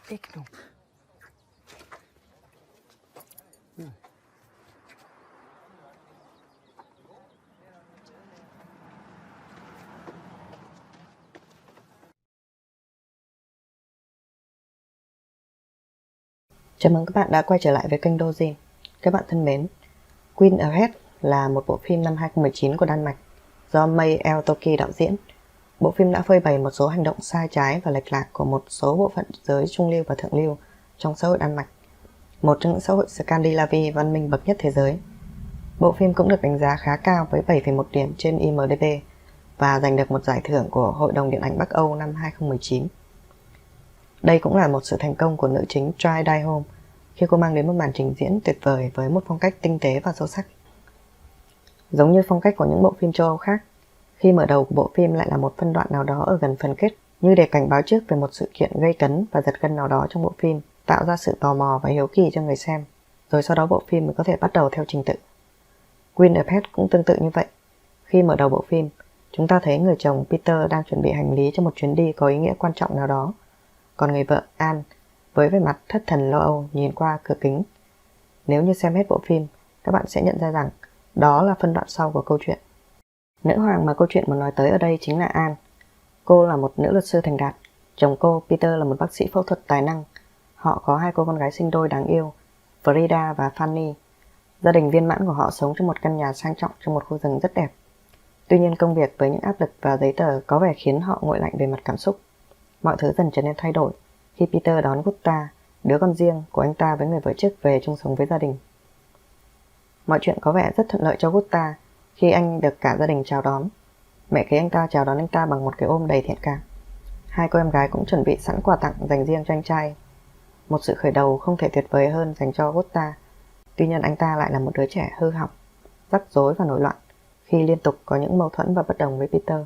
Ikke nu. Chào mừng các bạn đã quay trở lại với kênh Dojin. Các bạn thân mến, Queen Ahead là một bộ phim năm 2019 của Đan Mạch do May Eltoki đạo diễn. Bộ phim đã phơi bày một số hành động sai trái và lệch lạc của một số bộ phận giới trung lưu và thượng lưu trong xã hội Đan Mạch, một trong những xã hội Scandinavia văn minh bậc nhất thế giới. Bộ phim cũng được đánh giá khá cao với 7,1 điểm trên IMDb và giành được một giải thưởng của Hội đồng Điện ảnh Bắc Âu năm 2019. Đây cũng là một sự thành công của nữ chính Choi Dae-hom khi cô mang đến một màn trình diễn tuyệt vời với một phong cách tinh tế và sâu sắc. Giống như phong cách của những bộ phim châu Âu khác, khi mở đầu của bộ phim lại là một phân đoạn nào đó ở gần phần kết, như để cảnh báo trước về một sự kiện gây cấn và giật gân nào đó trong bộ phim, tạo ra sự tò mò và hiếu kỳ cho người xem, rồi sau đó bộ phim mới có thể bắt đầu theo trình tự. Queen Ahead cũng tương tự như vậy. Khi mở đầu bộ phim, chúng ta thấy người chồng Peter đang chuẩn bị hành lý cho một chuyến đi có ý nghĩa quan trọng nào đó, còn người vợ Anne với vẻ mặt thất thần lo âu nhìn qua cửa kính. Nếu như xem hết bộ phim, các bạn sẽ nhận ra rằng đó là phân đoạn sau của câu chuyện. Nữ hoàng mà câu chuyện muốn nói tới ở đây chính là Anne. Cô là một nữ luật sư thành đạt. Chồng cô, Peter, là một bác sĩ phẫu thuật tài năng. Họ có hai cô con gái sinh đôi đáng yêu, Frida và Fanny. Gia đình viên mãn của họ sống trong một căn nhà sang trọng trong một khu rừng rất đẹp. Tuy nhiên công việc với những áp lực và giấy tờ có vẻ khiến họ nguội lạnh về mặt cảm xúc. Mọi thứ dần trở nên thay đổi khi Peter đón Gutta, đứa con riêng của anh ta với người vợ trước, về chung sống với gia đình. Mọi chuyện có vẻ rất thuận lợi cho Gutta khi anh được cả gia đình chào đón. Mẹ kế anh ta chào đón anh ta bằng một cái ôm đầy thiện cảm. Hai cô em gái cũng chuẩn bị sẵn quà tặng dành riêng cho anh trai. Một sự khởi đầu không thể tuyệt vời hơn dành cho Gutta. Tuy nhiên anh ta lại là một đứa trẻ hư hỏng, rắc rối và nổi loạn khi liên tục có những mâu thuẫn và bất đồng với Peter.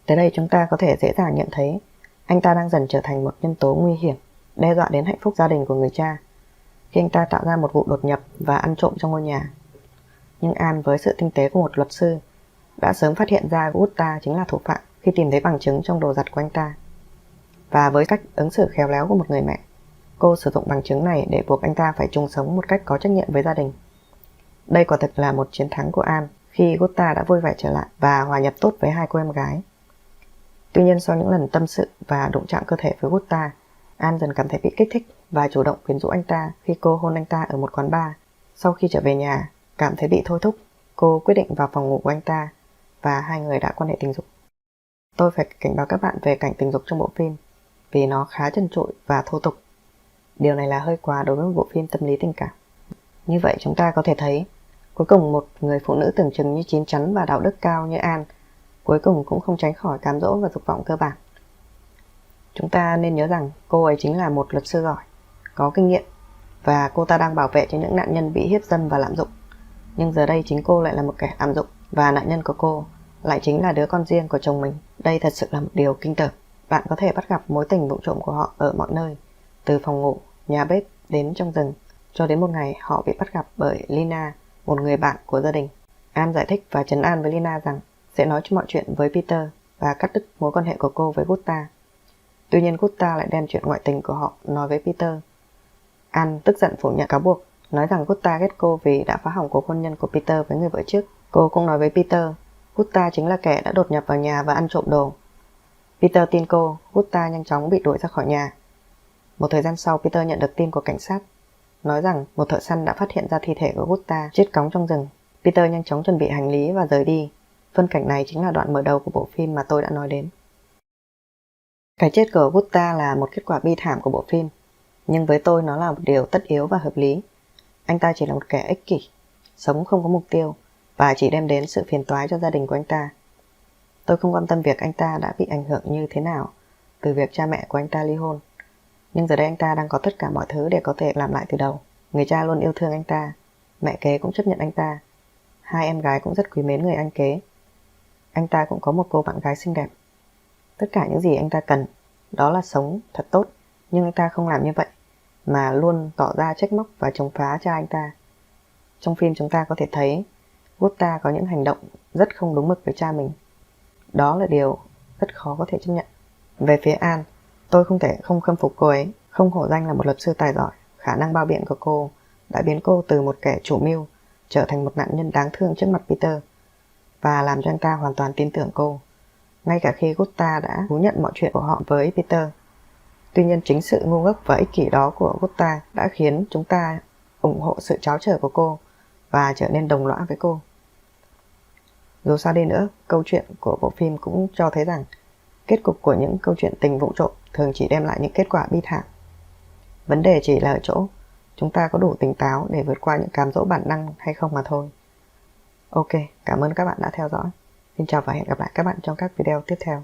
Tới đây chúng ta có thể dễ dàng nhận thấy anh ta đang dần trở thành một nhân tố nguy hiểm, đe dọa đến hạnh phúc gia đình của người cha, khi anh ta tạo ra một vụ đột nhập và ăn trộm trong ngôi nhà. Nhưng Anne với sự tinh tế của một luật sư đã sớm phát hiện ra Gutta chính là thủ phạm khi tìm thấy bằng chứng trong đồ giặt của anh ta. Và với cách ứng xử khéo léo của một người mẹ, cô sử dụng bằng chứng này để buộc anh ta phải chung sống một cách có trách nhiệm với gia đình. Đây quả thực là một chiến thắng của Anne khi Gutta đã vui vẻ trở lại và hòa nhập tốt với hai cô em gái. Tuy nhiên sau những lần tâm sự và đụng chạm cơ thể với Gutta, Anne dần cảm thấy bị kích thích và chủ động quyến rũ anh ta khi cô hôn anh ta ở một quán bar. Sau khi trở về nhà, cảm thấy bị thôi thúc, cô quyết định vào phòng ngủ của anh ta và hai người đã quan hệ tình dục. Tôi phải cảnh báo các bạn về cảnh tình dục trong bộ phim vì nó khá trần trụi và thô tục. Điều này là hơi quá đối với một bộ phim tâm lý tình cảm. Như vậy chúng ta có thể thấy, cuối cùng một người phụ nữ tưởng chừng như chín chắn và đạo đức cao như Anne cuối cùng cũng không tránh khỏi cám dỗ và dục vọng cơ bản. Chúng ta nên nhớ rằng cô ấy chính là một luật sư giỏi, có kinh nghiệm, và cô ta đang bảo vệ cho những nạn nhân bị hiếp dâm và lạm dụng. Nhưng giờ đây chính cô lại là một kẻ lạm dụng, và nạn nhân của cô lại chính là đứa con riêng của chồng mình. Đây thật sự là một điều kinh tởm. Bạn có thể bắt gặp mối tình vụng trộm của họ ở mọi nơi, từ phòng ngủ, nhà bếp đến trong rừng, cho đến một ngày họ bị bắt gặp bởi Lina, một người bạn của gia đình. Anne giải thích và trấn an với Lina rằng sẽ nói cho mọi chuyện với Peter và cắt đứt mối quan hệ của cô với Gutta. Tuy nhiên Gutta lại đem chuyện ngoại tình của họ nói với Peter. Anne tức giận phủ nhận cáo buộc, nói rằng Gutta ghét cô vì đã phá hỏng cuộc hôn nhân của Peter với người vợ trước. Cô cũng nói với Peter, Gutta chính là kẻ đã đột nhập vào nhà và ăn trộm đồ. Peter tin cô, Gutta nhanh chóng bị đuổi ra khỏi nhà. Một thời gian sau, Peter nhận được tin của cảnh sát, nói rằng một thợ săn đã phát hiện ra thi thể của Gutta chết cóng trong rừng. Peter nhanh chóng chuẩn bị hành lý và rời đi. Phân cảnh này chính là đoạn mở đầu của bộ phim mà tôi đã nói đến. Cái chết của Gutta là một kết quả bi thảm của bộ phim, nhưng với tôi nó là một điều tất yếu và hợp lý. Anh ta chỉ là một kẻ ích kỷ, sống không có mục tiêu và chỉ đem đến sự phiền toái cho gia đình của anh ta. Tôi không quan tâm việc anh ta đã bị ảnh hưởng như thế nào từ việc cha mẹ của anh ta ly hôn, nhưng giờ đây anh ta đang có tất cả mọi thứ để có thể làm lại từ đầu. Người cha luôn yêu thương anh ta, mẹ kế cũng chấp nhận anh ta, hai em gái cũng rất quý mến người anh kế. Anh ta cũng có một cô bạn gái xinh đẹp. Tất cả những gì anh ta cần đó là sống thật tốt, nhưng anh ta không làm như vậy mà luôn tỏ ra trách móc và chống phá cha anh ta. Trong phim chúng ta có thể thấy Gutta có những hành động rất không đúng mực với cha mình. Đó là điều rất khó có thể chấp nhận. Về phía Anne, Tôi không thể không khâm phục cô ấy. Không hổ danh là một luật sư tài giỏi, khả năng bao biện của cô đã biến cô từ một kẻ chủ mưu trở thành một nạn nhân đáng thương trước mặt Peter, và làm cho anh ta hoàn toàn tin tưởng cô, ngay cả khi Gutta đã thú nhận mọi chuyện của họ với Peter. Tuy nhiên chính sự ngu ngốc và ích kỷ đó của Gutta đã khiến chúng ta ủng hộ sự tráo trở của cô và trở nên đồng lõa với cô. Dù sao đi nữa, câu chuyện của bộ phim cũng cho thấy rằng kết cục của những câu chuyện tình vụng trộm thường chỉ đem lại những kết quả bi thảm. Vấn đề chỉ là ở chỗ chúng ta có đủ tỉnh táo để vượt qua những cám dỗ bản năng hay không mà thôi. Ok, cảm ơn các bạn đã theo dõi. Xin chào và hẹn gặp lại các bạn trong các video tiếp theo.